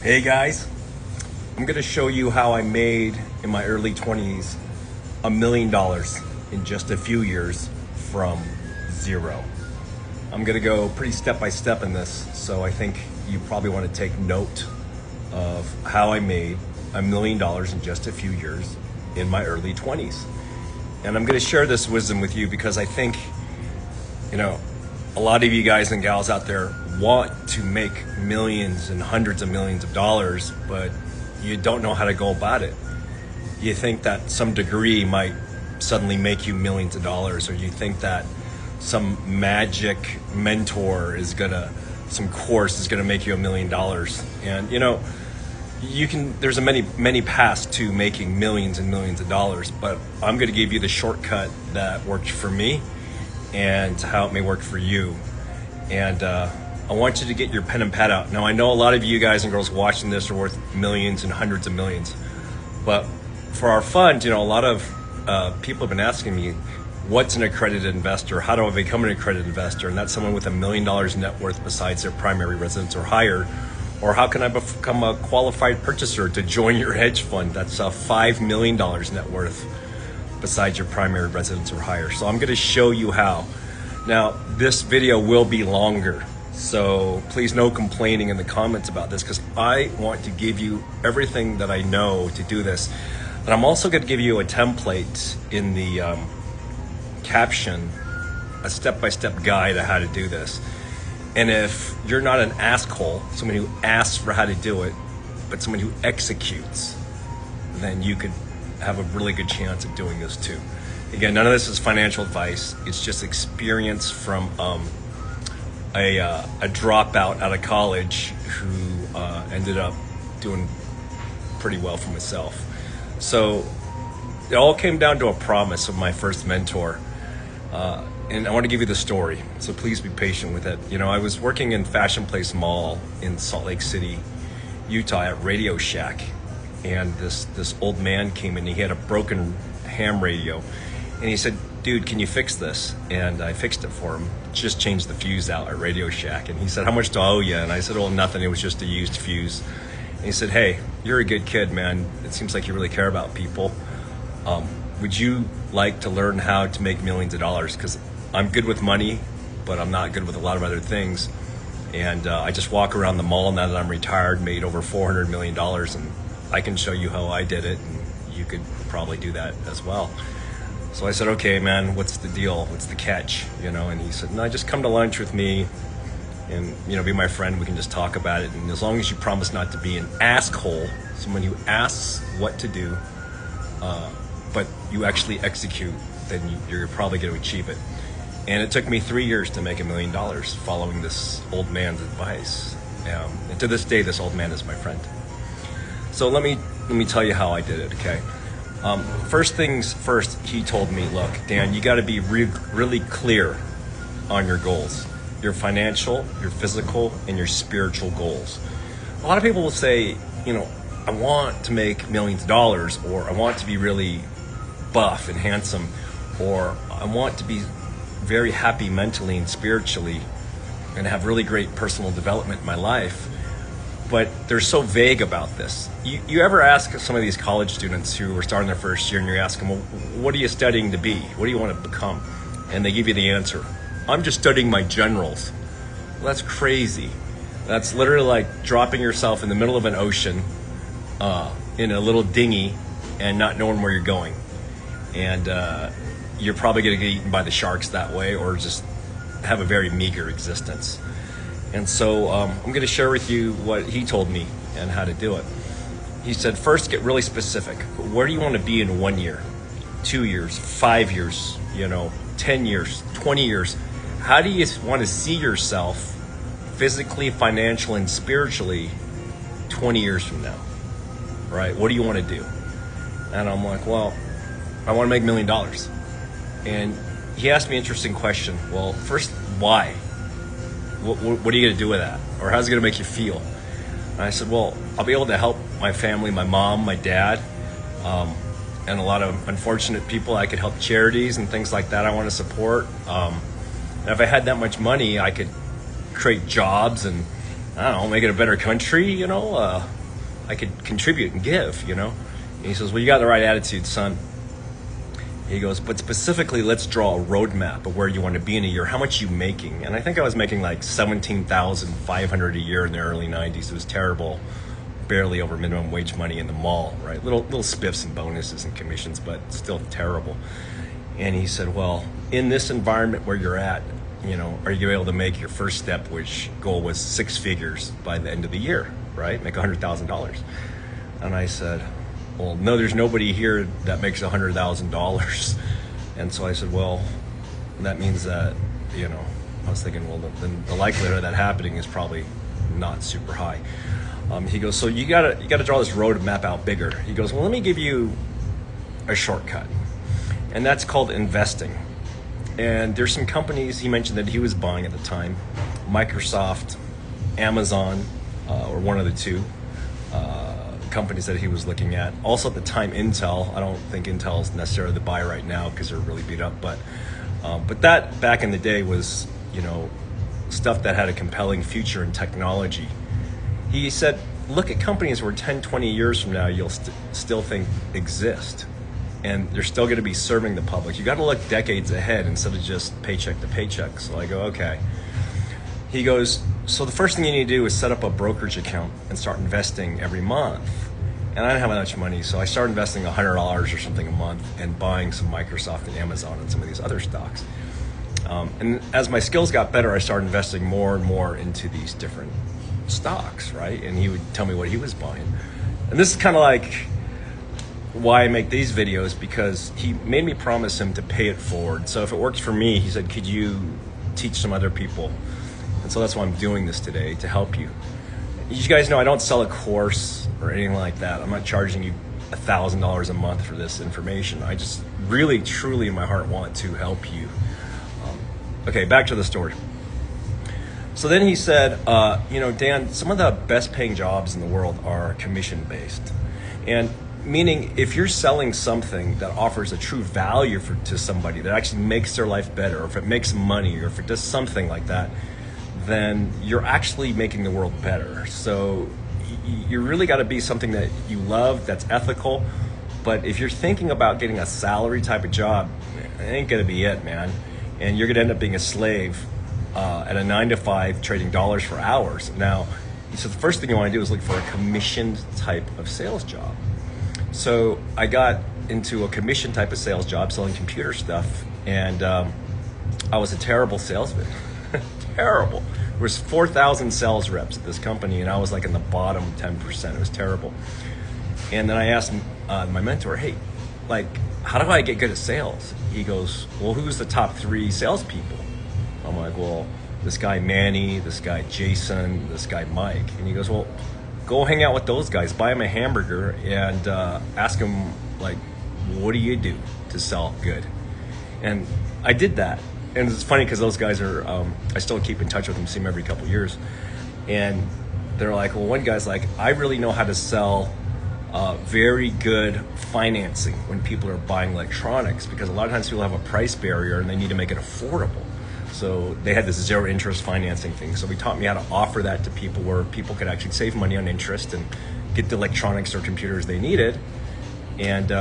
Hey guys, I'm gonna show you how I made in my early 20s $1 million in just a few years from zero. I'm gonna go pretty step by step in this, so I think you probably want to take note of how I made $1 million in just a few years in my early 20s. And I'm gonna share this wisdom with you because I think, a lot of you guys and gals out there want to make millions and hundreds of millions of dollars, but you don't know how to go about it. You think that some degree might suddenly make you millions of dollars, or you think that some magic mentor some course is gonna make you $1 million. And there's many paths to making millions and millions of dollars, but I'm gonna give you the shortcut that worked for me and how it may work for you. And I want you to get your pen and pad out. Now, I know a lot of you guys and girls watching this are worth millions and hundreds of millions, but for our fund, a lot of people have been asking me, what's an accredited investor? How do I become an accredited investor? And that's someone with $1 million net worth besides their primary residence or higher. Or how can I become a qualified purchaser to join your hedge fund? That's $5 million net worth besides your primary residence or higher. So I'm gonna show you how. Now, this video will be longer, so please no complaining in the comments about this, because I want to give you everything that I know to do this. And I'm also gonna give you a template in the caption, a step-by-step guide on how to do this. And if you're not an ASKHOLE, someone who asks for how to do it, but someone who executes, then you could have a really good chance of doing this too. Again, none of this is financial advice. It's just experience from a dropout out of college who ended up doing pretty well for myself. So it all came down to a promise of my first mentor. And I want to give you the story, so please be patient with it. I was working in Fashion Place Mall in Salt Lake City, Utah at Radio Shack. And this old man came in, he had a broken ham radio. And he said, dude, can you fix this? And I fixed it for him, just changed the fuse out at Radio Shack. And he said, how much do I owe you? And I said, well, nothing, it was just a used fuse. And he said, hey, you're a good kid, man. It seems like you really care about people. Would you like to learn how to make millions of dollars? Because I'm good with money, but I'm not good with a lot of other things. And I just walk around the mall now that I'm retired, made over $400 million, and I can show you how I did it, and you could probably do that as well. So I said, okay, man, what's the deal? What's the catch? And he said, no, just come to lunch with me and, be my friend. We can just talk about it. And as long as you promise not to be an ASKHOLE, someone who asks what to do, but you actually execute, then you're probably going to achieve it. And it took me 3 years to make $1 million following this old man's advice. And to this day, this old man is my friend. So let me tell you how I did it, okay? First things first, he told me, look, Dan, you got to be really clear on your goals, your financial, your physical, and your spiritual goals. A lot of people will say, I want to make millions of dollars, or I want to be really buff and handsome, or I want to be very happy mentally and spiritually and have really great personal development in my life. But they're so vague about this. You ever ask some of these college students who are starting their first year, and you ask them, well, what are you studying to be? What do you want to become? And they give you the answer, I'm just studying my generals. Well, that's crazy. That's literally like dropping yourself in the middle of an ocean in a little dinghy and not knowing where you're going. And you're probably gonna get eaten by the sharks that way, or just have a very meager existence. And so I'm going to share with you what he told me and how to do it. He said, first, get really specific. Where do you want to be in 1 year, 2 years, 5 years, 10 years, 20 years? How do you want to see yourself physically, financially, and spiritually 20 years from now, right? What do you want to do? And I'm like, well, I want to make $1 million. And he asked me an interesting question. Well, first, why? What are you going to do with that? Or how's it going to make you feel? And I said, well, I'll be able to help my family, my mom, my dad, and a lot of unfortunate people. I could help charities and things like that I want to support. And if I had that much money, I could create jobs and I don't know, make it a better country, you know, I could contribute and give, you know. And he says, well, you got the right attitude, son. He goes, but specifically, let's draw a roadmap of where you want to be in a year. How much you making? And I think I was making like $17,500 a year in the early 90s. It was terrible, barely over minimum wage money in the mall, right? Little spiffs and bonuses and commissions, but still terrible. And he said, well, in this environment where you're at, you know, are you able to make your first step, which goal was 6 figures by the end of the year, right? Make $100,000. And I said, well, no, there's nobody here that makes $100,000. And so I said, well, that means that, you know, I was thinking, well, then the likelihood of that happening is probably not super high. He goes, so you gotta draw this road map out bigger. He goes, well, let me give you a shortcut. And that's called investing. And there's some companies he mentioned that he was buying at the time, Microsoft, Amazon, or one of the two companies that he was looking at. Also at the time, Intel. I don't think Intel is necessarily the buy right now because they're really beat up. But that back in the day was, you know, stuff that had a compelling future in technology. He said, look at companies where 10, 20 years from now you'll still think exist. And they're still going to be serving the public. You got to look decades ahead instead of just paycheck to paycheck. So I go, okay. He goes, so the first thing you need to do is set up a brokerage account and start investing every month. And I didn't have much money, so I started investing $100 or something a month and buying some Microsoft and Amazon and some of these other stocks. And as my skills got better, I started investing more and more into these different stocks, right? And he would tell me what he was buying. And this is kind of like why I make these videos, because he made me promise him to pay it forward. So if it works for me, he said, could you teach some other people? And so that's why I'm doing this today, to help you. You guys know I don't sell a course or anything like that. I'm not charging you $1,000 a month for this information. I just really, truly in my heart want to help you. Okay, back to the story. So then he said, you know, Dan, some of the best paying jobs in the world are commission based. And meaning if you're selling something that offers a true value to somebody, that actually makes their life better, or if it makes money, or if it does something like that, then you're actually making the world better. So you really got to be something that you love, that's ethical. But if you're thinking about getting a salary type of job, it ain't gonna be it, man. And you're gonna end up being a slave at a 9-to-5 trading dollars for hours. Now, so the first thing you want to do is look for a commissioned type of sales job. So I got into a commission type of sales job selling computer stuff, and I was a terrible salesman. Terrible. There was 4,000 sales reps at this company, and I was like in the bottom 10%. It was terrible. And then I asked my mentor, hey, like, how do I get good at sales? He goes, well, who's the top 3 salespeople? I'm like, well, this guy Manny, this guy Jason, this guy Mike. And he goes, well, go hang out with those guys, buy them a hamburger, and ask them, like, what do you do to sell good? And I did that. And it's funny because those guys are, I still keep in touch with them, see them every couple of years. And they're like, well, one guy's like, I really know how to sell very good financing when people are buying electronics, because a lot of times people have a price barrier and they need to make it affordable. So they had this 0 interest financing thing. So he taught me how to offer that to people, where people could actually save money on interest and get the electronics or computers they needed. And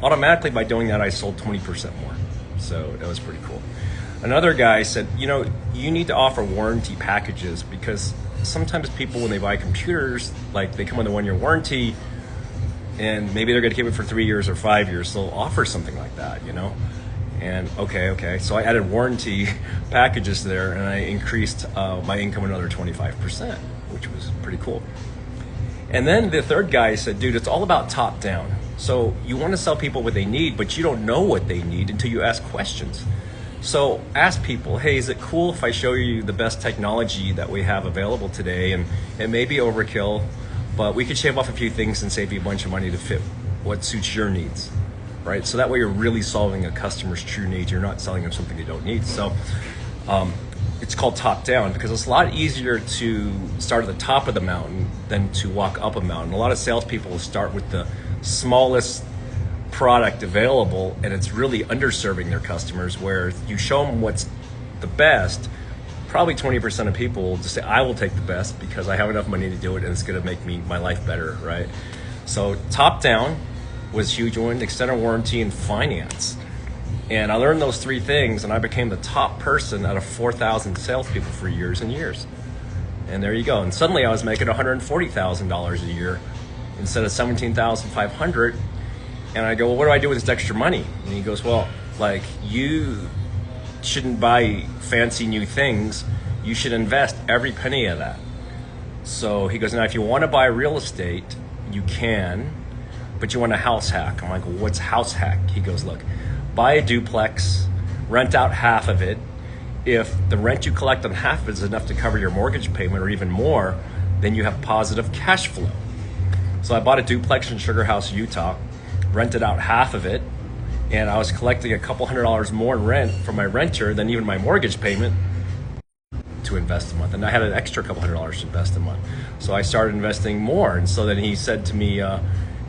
automatically by doing that, I sold 20% more. So that was pretty cool. Another guy said, you know, you need to offer warranty packages, because sometimes people, when they buy computers, like they come with a 1-year warranty and maybe they're going to keep it for 3 years or 5 years. So they'll offer something like that, you know? And okay. So I added warranty packages there, and I increased my income another 25%, which was pretty cool. And then the third guy said, dude, it's all about top down. So you want to sell people what they need, but you don't know what they need until you ask questions. So ask people, hey, is it cool if I show you the best technology that we have available today? And it may be overkill, but we could shave off a few things and save you a bunch of money to fit what suits your needs, right? So that way you're really solving a customer's true needs. You're not selling them something they don't need. So it's called top down, because it's a lot easier to start at the top of the mountain than to walk up a mountain. A lot of salespeople will start with the smallest product available, and it's really underserving their customers, where you show them what's the best, probably 20% of people will just say, I will take the best because I have enough money to do it and it's gonna make my life better, right? So top down was a huge one, extended warranty and finance. And I learned those three things and I became the top person out of 4,000 salespeople for years and years. And there you go. And suddenly I was making $140,000 a year instead of $17,500. And I go, well, what do I do with this extra money? And he goes, well, like, you shouldn't buy fancy new things. You should invest every penny of that. So he goes, now if you want to buy real estate, you can, but you want a house hack. I'm like, well, what's house hack? He goes, look, buy a duplex, rent out half of it. If the rent you collect on half of it is enough to cover your mortgage payment or even more, then you have positive cash flow. So I bought a duplex in Sugar House, Utah, rented out half of it, and I was collecting a couple $100 more in rent from my renter than even my mortgage payment to invest a month. And I had an extra couple $100 to invest a month. So I started investing more. And so then he said to me,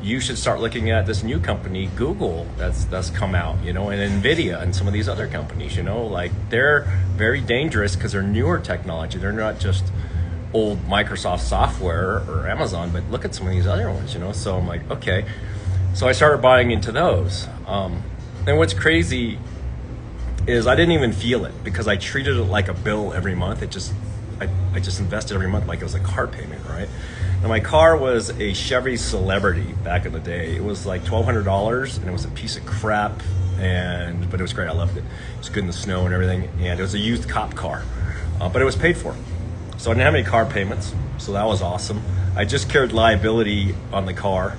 you should start looking at this new company, Google, that's come out, you know, and NVIDIA and some of these other companies, you know, like they're very dangerous because they're newer technology. They're not just old Microsoft software or Amazon, but look at some of these other ones, you know. So I'm like, okay. So I started buying into those. And what's crazy is I didn't even feel it because I treated it like a bill every month. I just invested every month like it was a car payment, right? And my car was a Chevy Celebrity back in the day. It was like $1,200 and it was a piece of crap, but it was great. I loved it. It was good in the snow and everything. And it was a used cop car, but it was paid for. So I didn't have any car payments. So that was awesome. I just carried liability on the car,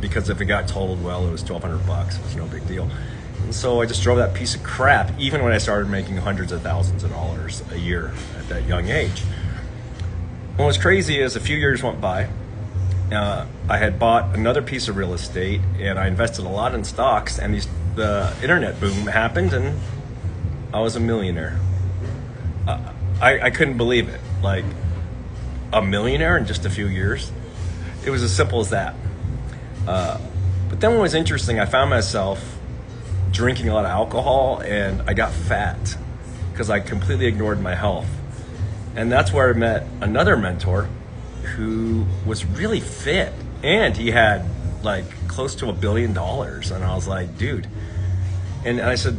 because if it got totaled, well, it was $1,200. It was no big deal. And so I just drove that piece of crap, even when I started making hundreds of thousands of dollars a year at that young age. And what's crazy is a few years went by. I had bought another piece of real estate and I invested a lot in stocks, and the internet boom happened and I was a millionaire. I couldn't believe it. Like, a millionaire in just a few years. It was as simple as that. But then what was interesting, I found myself drinking a lot of alcohol and I got fat because I completely ignored my health. And that's where I met another mentor who was really fit and he had like close to $1 billion. And I was like, dude. And I said,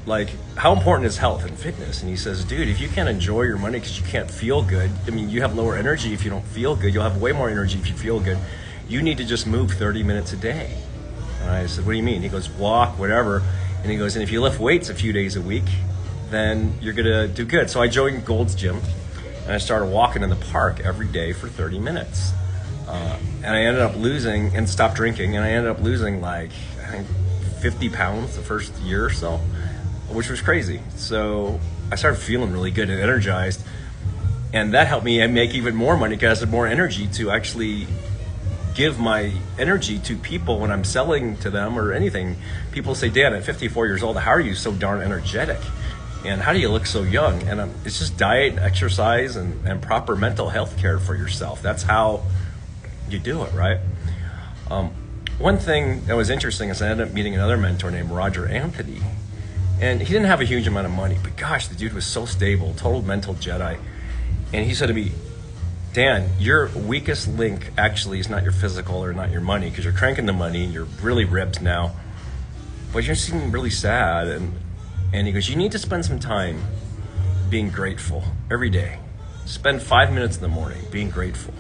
like, how important is health and fitness? And he says, dude, if you can't enjoy your money because you can't feel good, I mean, you have lower energy if you don't feel good. You'll have way more energy if you feel good. You need to just move 30 minutes a day. And I said, what do you mean? He goes, walk, whatever. And he goes, and if you lift weights a few days a week, then you're gonna do good. So I joined Gold's Gym and I started walking in the park every day for 30 minutes. And I ended up losing, and stopped drinking, and I ended up losing like, I think 50 pounds the first year or so, which was crazy. So I started feeling really good and energized. And that helped me make even more money because I had more energy to actually give my energy to people when I'm selling to them or anything. People say, Dan, at 54 years old, how are you so darn energetic? And how do you look so young? And it's just diet, exercise, and proper mental health care for yourself. That's how you do it, right? One thing that was interesting is I ended up meeting another mentor named Roger Anthony. And he didn't have a huge amount of money, but gosh, the dude was so stable, total mental Jedi. And he said to me, Dan, your weakest link actually is not your physical or not your money, because you're cranking the money and you're really ripped now, but you're seeming really sad. And he goes, you need to spend some time being grateful every day. Spend 5 minutes in the morning being grateful.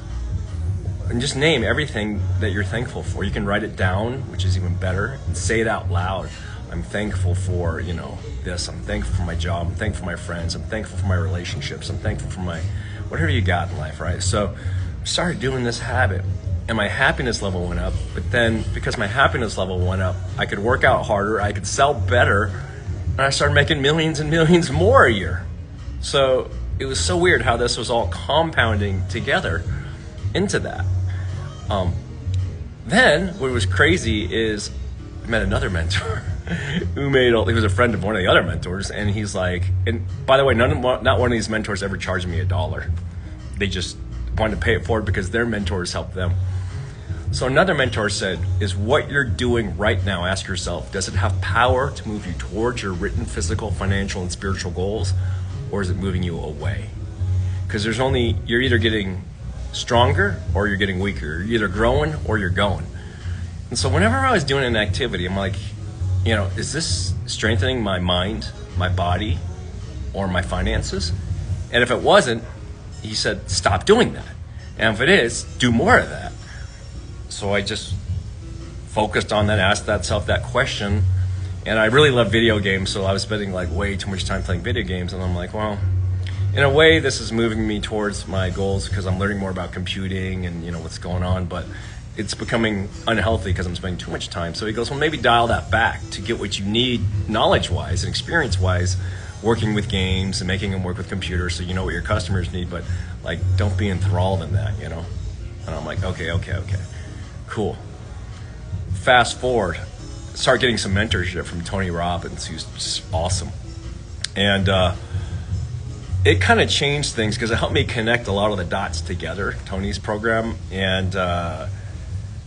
And just name everything that you're thankful for. You can write it down, which is even better, and say it out loud. I'm thankful for, this. I'm thankful for my job. I'm thankful for my friends. I'm thankful for my relationships. I'm thankful for my whatever you got in life, right? So I started doing this habit and my happiness level went up. But then because my happiness level went up, I could work out harder, I could sell better, and I started making millions and millions more a year. So it was so weird how this was all compounding together into that. Then what was crazy is I met another mentor he was a friend of one of the other mentors, and he's like, and by the way, not one of these mentors ever charged me $1. They just wanted to pay it forward because their mentors helped them. So another mentor said, is what you're doing right now, ask yourself, does it have power to move you towards your written, physical, financial, and spiritual goals, or is it moving you away? Because you're either getting stronger or you're getting weaker. You're either growing or you're going. And so whenever I was doing an activity, I'm like, is this strengthening my mind, my body, or my finances? And if it wasn't, he said, stop doing that. And if it is, do more of that. So I just focused on that, asked self that question. And I really love video games, so I was spending like way too much time playing video games. And I'm like, well, in a way, this is moving me towards my goals because I'm learning more about computing and what's going on. But it's becoming unhealthy because I'm spending too much time. So he goes, well, maybe dial that back to get what you need knowledge-wise and experience-wise, working with games and making them work with computers so you know what your customers need, but like don't be enthralled in that, And I'm like, okay, cool. Fast forward, start getting some mentorship from Tony Robbins, who's just awesome. And it kind of changed things because it helped me connect a lot of the dots together, Tony's program. And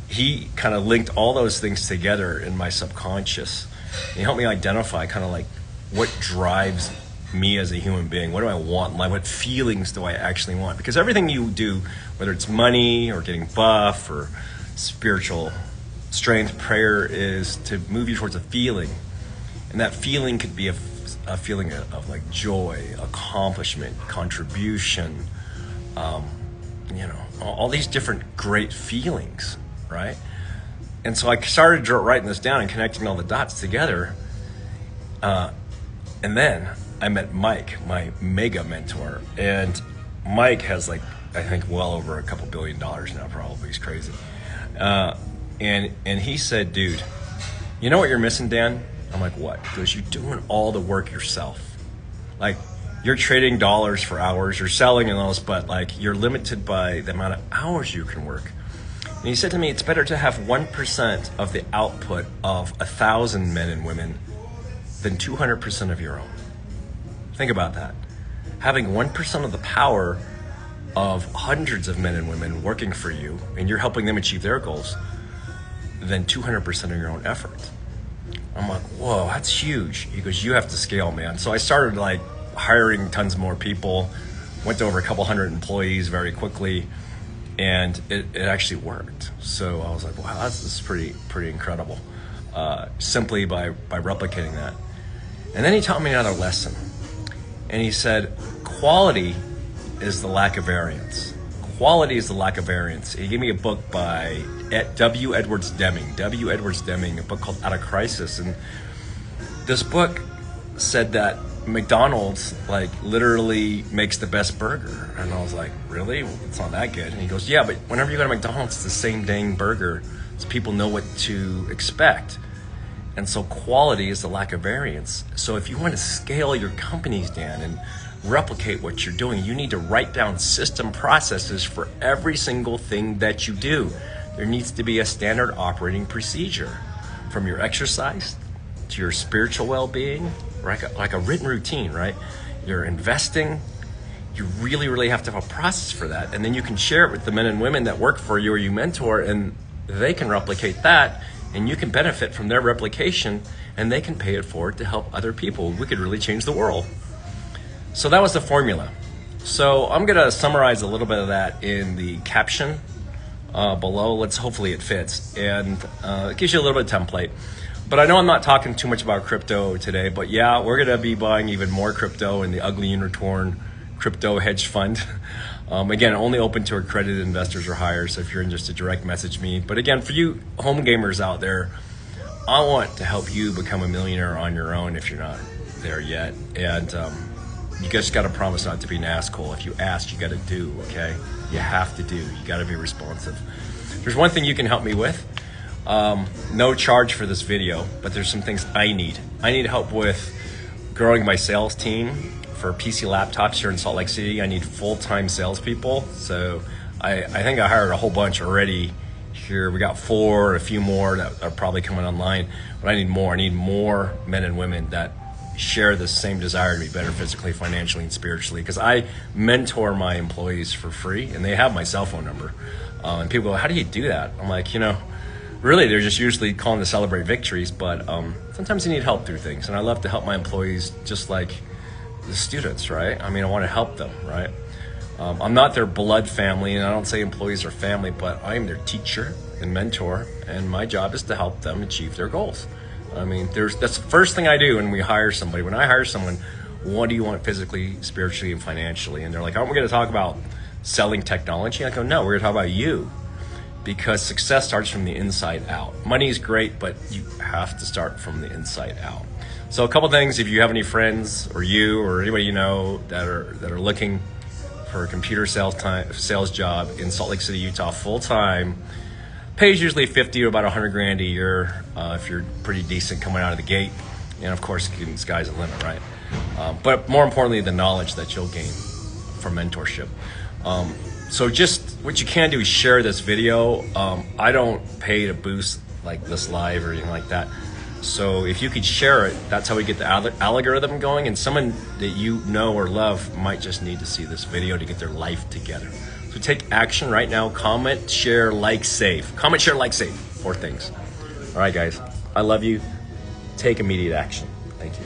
he kind of linked all those things together in my subconscious. He helped me identify kind of like what drives me as a human being. What do I want? Like, what feelings do I actually want? Because everything you do, whether it's money or getting buff or spiritual strength, prayer, is to move you towards a feeling. And that feeling could be a feeling of like joy, accomplishment, contribution, all these different great feelings, right? And so I started writing this down and connecting all the dots together. And then I met Mike, my mega mentor. And Mike has I think well over $2 billion now, probably. He's crazy. And he said, dude, you know what you're missing, Dan? I'm like, what? He goes, you're doing all the work yourself. Like, you're trading dollars for hours, you're selling in those, but you're limited by the amount of hours you can work. And he said to me, it's better to have 1% of the output of 1,000 men and women than 200% of your own. Think about that. Having 1% of the power of hundreds of men and women working for you, and you're helping them achieve their goals, than 200% of your own effort. I'm like, whoa, that's huge. He goes, you have to scale, man. So I started hiring tons more people, went to over 200 employees very quickly, and it actually worked. So I was like, wow, this is pretty incredible, simply by replicating that. And then he taught me another lesson. And he said, quality is the lack of variance. Quality is the lack of variance. He gave me a book by W. Edwards Deming, a book called Out of Crisis. And this book said that McDonald's literally makes the best burger. And I was like, really? Well, it's not that good. And he goes, yeah, but whenever you go to McDonald's, it's the same dang burger. So people know what to expect. And so quality is the lack of variance. So if you want to scale your companies, Dan, and replicate what you're doing, you need to write down system processes for every single thing that you do. There needs to be a standard operating procedure, from your exercise to your spiritual well-being, like a written routine, right? You're investing. You really have to have a process for that. And then you can share it with the men and women that work for you or you mentor, and they can replicate that. And you can benefit from their replication, and they can pay it forward to help other people. We could really change the world. So that was the formula. So I'm going to summarize a little bit of that in the caption below. Hopefully it fits. And it gives you a little bit of template. But I know I'm not talking too much about crypto today, but yeah, we're going to be buying even more crypto in the ugly unicorn crypto hedge fund. Again, only open to accredited investors or higher, so if you're interested, direct message me. But again, for you home gamers out there, I want to help you become a millionaire on your own if you're not there yet. And you just got to promise not to be an asshole. If you ask, you got to do, okay? You have to do. You got to be responsive. There's one thing you can help me with. No charge for this video, but there's some things I need. I need help with growing my sales team. For PC laptops here in Salt Lake City, I need full-time salespeople. So I think I hired a whole bunch already here. We got 4, a few more that are probably coming online. But I need more. I need more men and women that share the same desire to be better physically, financially, and spiritually, because I mentor my employees for free, and they have my cell phone number. And people go, how do you do that? I'm like, really, they're just usually calling to celebrate victories, but sometimes they need help through things. And I love to help my employees just like the students, right? I mean, I want to help them, right? I'm not their blood family, and I don't say employees are family, but I am their teacher and mentor, and my job is to help them achieve their goals. I mean, that's the first thing I do when we hire somebody. When I hire someone, what do you want physically, spiritually, and financially? And they're like, aren't we going to talk about selling technology? I go, no, we're going to talk about you, because success starts from the inside out. Money is great, but you have to start from the inside out. So a couple things, if you have any friends or you or anybody you know that are looking for a computer sales job in Salt Lake City, Utah, full time, pays usually 50 to about 100 grand a year if you're pretty decent coming out of the gate. And of course, the sky's the limit, right? But more importantly, the knowledge that you'll gain from mentorship. So just what you can do is share this video. I don't pay to boost like this live or anything like that. So if you could share it, that's how we get the algorithm going, and someone that you know or love might just need to see this video to get their life together. So take action right now. Comment, share, like, save. Comment, share, like, save. 4 things. All right, guys. I love you. Take immediate action. Thank you.